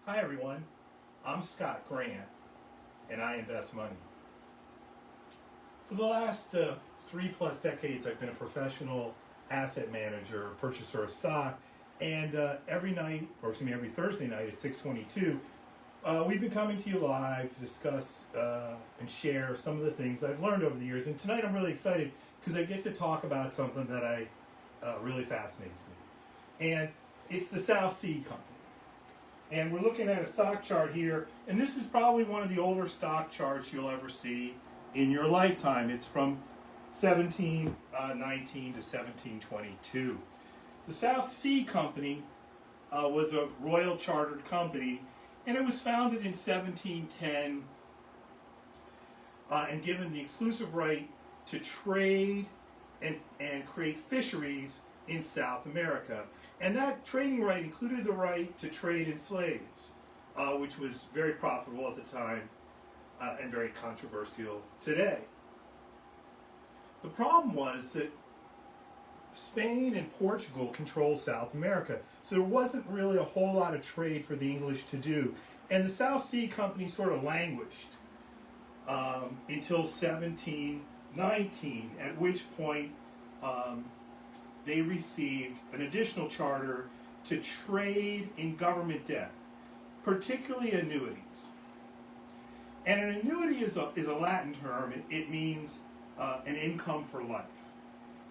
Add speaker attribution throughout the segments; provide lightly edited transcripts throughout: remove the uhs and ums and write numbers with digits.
Speaker 1: Hi everyone, I'm Scott Grant and I invest money. For the last 3+ decades, I've been a professional asset manager, purchaser of stock, and every Thursday night at 6:22, we've been coming to you live to discuss and share some of the things I've learned over the years. And tonight I'm really excited because I get to talk about something that really fascinates me, and it's the South Sea Company. And we're looking at a stock chart here, and this is probably one of the older stock charts you'll ever see in your lifetime. It's from 1719 to 1722. The South Sea Company was a royal chartered company, and it was founded in 1710 and given the exclusive right to trade and create fisheries in South America. And that trading right included the right to trade in slaves, which was very profitable at the time and very controversial today. The problem was that Spain and Portugal controlled South America, so there wasn't really a whole lot of trade for the English to do. And the South Sea Company sort of languished until 1719, at which point they received an additional charter to trade in government debt, particularly annuities. And an annuity is a Latin term. It means an income for life.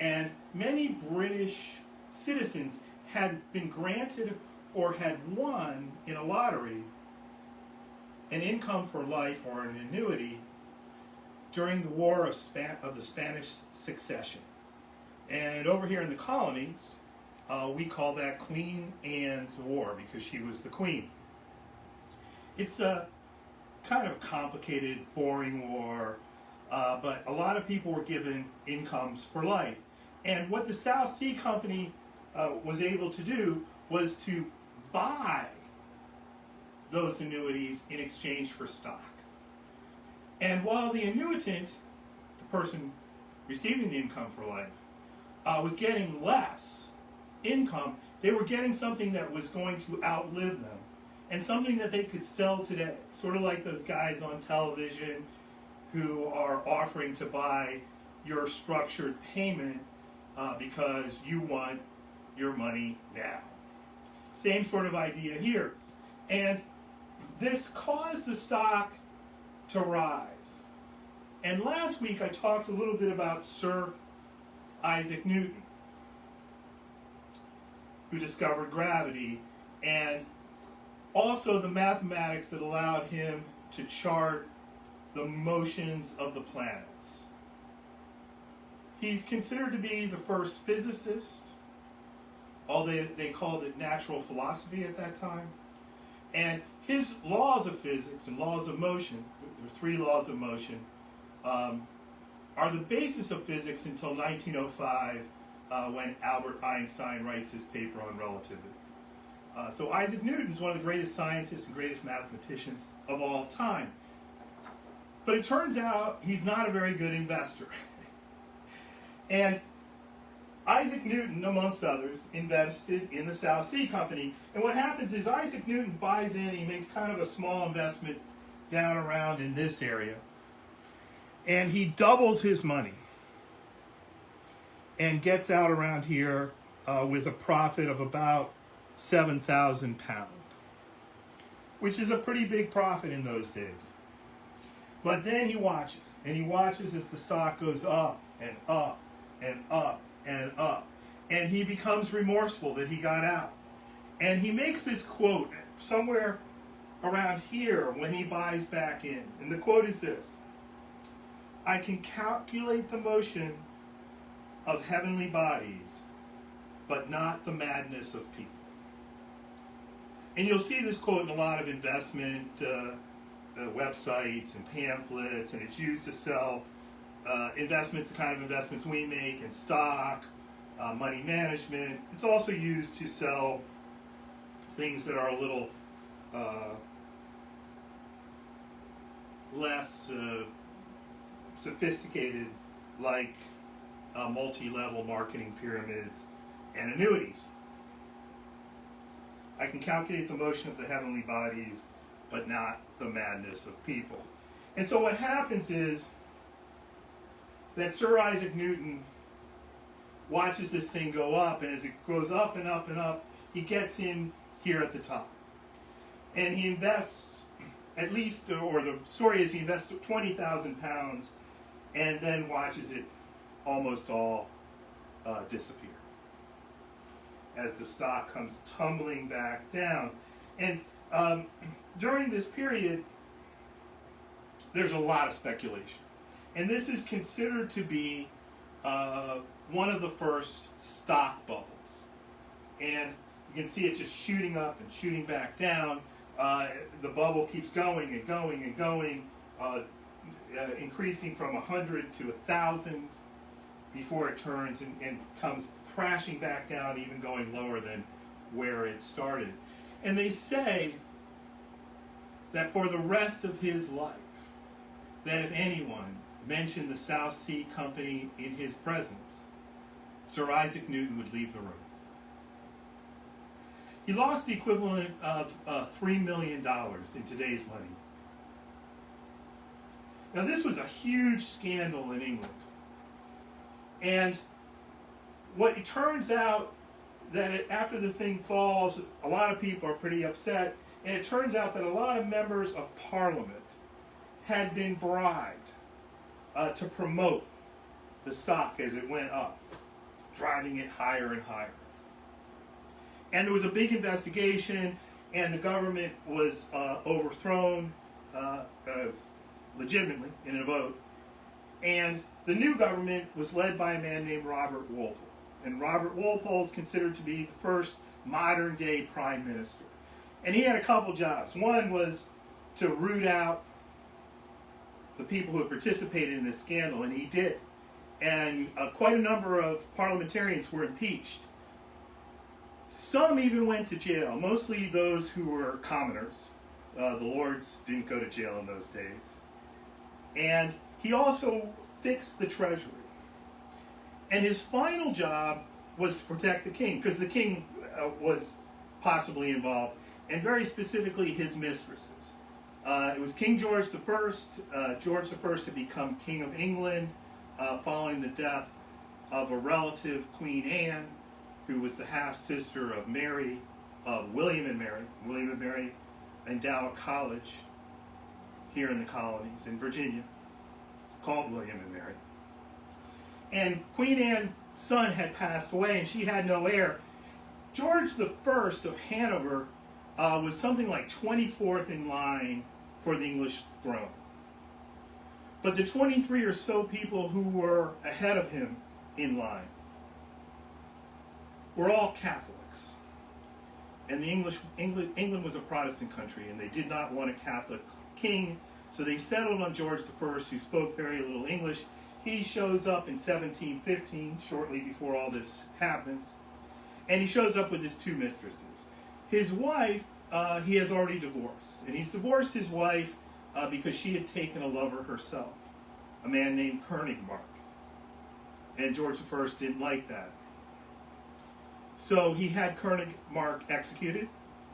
Speaker 1: And many British citizens had been granted or had won in a lottery an income for life or an annuity during the War of the Spanish Succession. And over here in the colonies, we call that Queen Anne's War because she was the queen. It's a kind of complicated, boring war, but a lot of people were given incomes for life. And what the South Sea Company was able to do was to buy those annuities in exchange for stock. And while the annuitant, the person receiving the income for life, was getting less income, they were getting something that was going to outlive them and something that they could sell today. Sort of like those guys on television who are offering to buy your structured payment because you want your money now. Same sort of idea here. And this caused the stock to rise. And last week I talked a little bit about Sir Isaac Newton, who discovered gravity, and also the mathematics that allowed him to chart the motions of the planets. He's considered to be the first physicist, although they called it natural philosophy at that time. And his laws of physics and laws of motion, there are 3 laws of motion, are the basis of physics until 1905 when Albert Einstein writes his paper on relativity. So Isaac Newton is one of the greatest scientists and greatest mathematicians of all time. But it turns out he's not a very good investor. And Isaac Newton, amongst others, invested in the South Sea Company. And what happens is Isaac Newton buys in, he makes kind of a small investment down around in this area. And he doubles his money and gets out around here with a profit of about £7,000, which is a pretty big profit in those days. But then he watches as the stock goes up and up and up and up. And he becomes remorseful that he got out. And he makes this quote somewhere around here when he buys back in. And the quote is this: "I can calculate the motion of heavenly bodies, but not the madness of people." And you'll see this quote in a lot of investment websites and pamphlets, and it's used to sell investments, the kind of investments we make in stock, money management. It's also used to sell things that are a little less sophisticated, like multi-level marketing pyramids and annuities. I can calculate the motion of the heavenly bodies, but not the madness of people. And so what happens is that Sir Isaac Newton watches this thing go up, and as it goes up and up and up, he gets in here at the top. And he invests at least, or the story is he invests 20,000 pounds and then watches it almost all disappear as the stock comes tumbling back down. And during this period, there's a lot of speculation. And this is considered to be one of the first stock bubbles. And you can see it just shooting up and shooting back down. The bubble keeps going and going and going, increasing from 100 to 1,000 before it turns and comes crashing back down, even going lower than where it started. And they say that for the rest of his life, that if anyone mentioned the South Sea Company in his presence, Sir Isaac Newton would leave the room. He lost the equivalent of $3 million in today's money. Now, this was a huge scandal in England. And what it turns out that after the thing falls, a lot of people are pretty upset. And it turns out that a lot of members of Parliament had been bribed to promote the stock as it went up, driving it higher and higher. And there was a big investigation, and the government was overthrown legitimately in a vote. And the new government was led by a man named Robert Walpole. And Robert Walpole is considered to be the first modern-day prime minister. And he had a couple jobs. One was to root out the people who had participated in this scandal, and he did. And quite a number of parliamentarians were impeached. Some even went to jail, mostly those who were commoners. The lords didn't go to jail in those days. And he also fixed the treasury. And his final job was to protect the king, because the king was possibly involved, and very specifically his mistresses. It was King George I. George I had become King of England following the death of a relative, Queen Anne, who was the half-sister of Mary, of William and Mary. William and Mary endowed a college here in the colonies in Virginia called William and Mary. And Queen Anne's son had passed away, and she had no heir. George I of Hanover was something like 24th in line for the English throne. But the 23 or so people who were ahead of him in line were all Catholics. And England was a Protestant country, and they did not want a Catholic king, so they settled on George I, who spoke very little English. He shows up in 1715, shortly before all this happens, and he shows up with his two mistresses. His wife, he has already divorced, and he's divorced his wife because she had taken a lover herself, a man named Königsmarck, and George I didn't like that. So he had Königsmarck executed,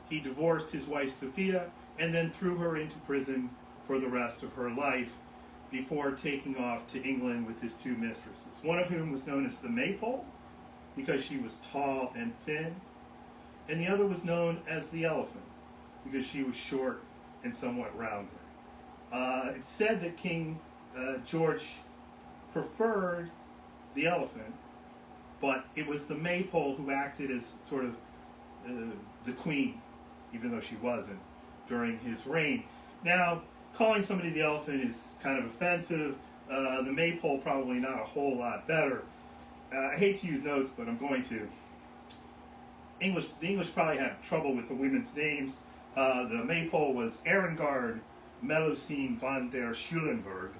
Speaker 1: he divorced his wife Sophia, and then threw her into prison for the rest of her life before taking off to England with his two mistresses, one of whom was known as the Maypole, because she was tall and thin, and the other was known as the Elephant, because she was short and somewhat rounder. It's said that King George preferred the Elephant, but it was the Maypole who acted as sort of the queen, even though she wasn't, during his reign. Now, calling somebody the Elephant is kind of offensive. The Maypole probably not a whole lot better. I hate to use notes, but I'm going to. The English probably had trouble with the women's names. The Maypole was Erengard Melusine van der Schulenburg,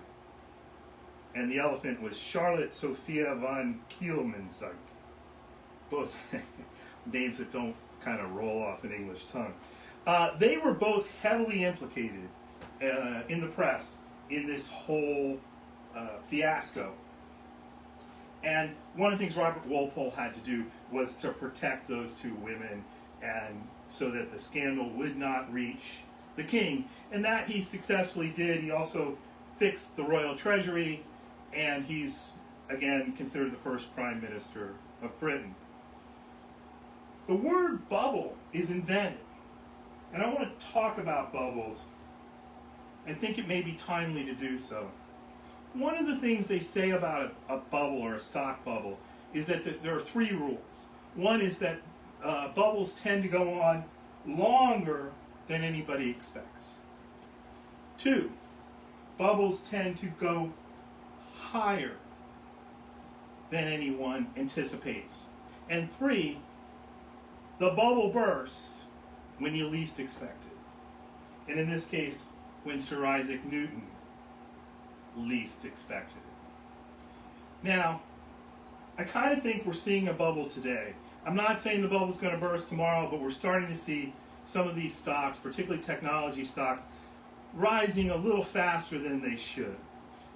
Speaker 1: and the Elephant was Charlotte Sophia van Kielmansegg. Both names that don't kind of roll off an English tongue. They were both heavily implicated in the press in this whole fiasco. And one of the things Robert Walpole had to do was to protect those two women and so that the scandal would not reach the king. And that he successfully did. He also fixed the royal treasury, and he's, again, considered the first prime minister of Britain. The word bubble is invented, and I want to talk about bubbles. I think it may be timely to do so. One of the things they say about a bubble or a stock bubble is that there are three rules. One is that bubbles tend to go on longer than anybody expects. Two, bubbles tend to go higher than anyone anticipates. And three, the bubble bursts when you least expect it. And in this case, when Sir Isaac Newton least expected it. Now, I kind of think we're seeing a bubble today. I'm not saying the bubble's going to burst tomorrow, but we're starting to see some of these stocks, particularly technology stocks, rising a little faster than they should.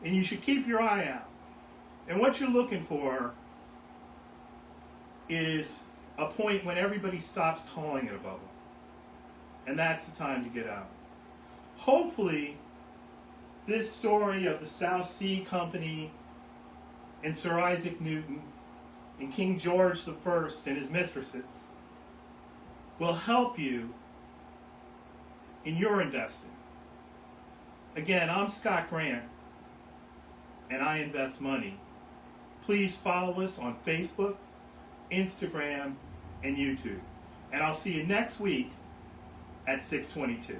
Speaker 1: And you should keep your eye out. And what you're looking for is a point when everybody stops calling it a bubble. And that's the time to get out. Hopefully, this story of the South Sea Company and Sir Isaac Newton and King George I and his mistresses will help you in your investing. Again, I'm Scott Grant, and I invest money. Please follow us on Facebook, Instagram, and YouTube. And I'll see you next week at 6:22.